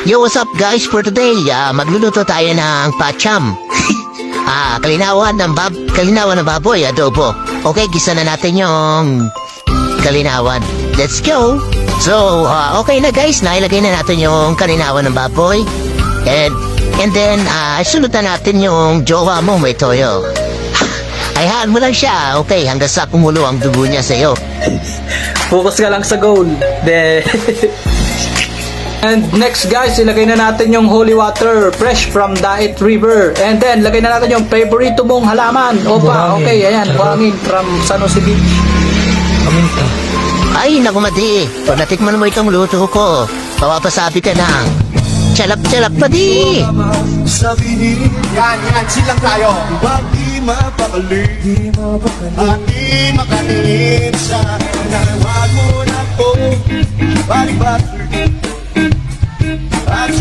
Yo, what's up guys? For today, magluluto tayo ng pacham. Kalinawan ng baboy, adobo. Okay, gisa na natin yung kalinawan. Let's go! So, okay na guys, nailagay na natin yung kalinawan ng baboy. And then, sunod na natin yung jowa mo, may toyo. Hayaan mo lang siya, okay, hanggang sa kumulo ang dugo niya sa'yo. Focus ka lang sa goal. And next guys, ilagay na natin yung holy water fresh from Dait River. And then, lagay na natin yung favorito mong halaman. Opa, okay, ayan, buhangin from San Jose Beach. Ay, naku madi, pag natikman mo itong luto ko, papasabi ka ng chalap-chalap madi! Yan, silang tayo. Huwag di mapakali, at di makatingin sa nalawag mo na po. Balik-balik, at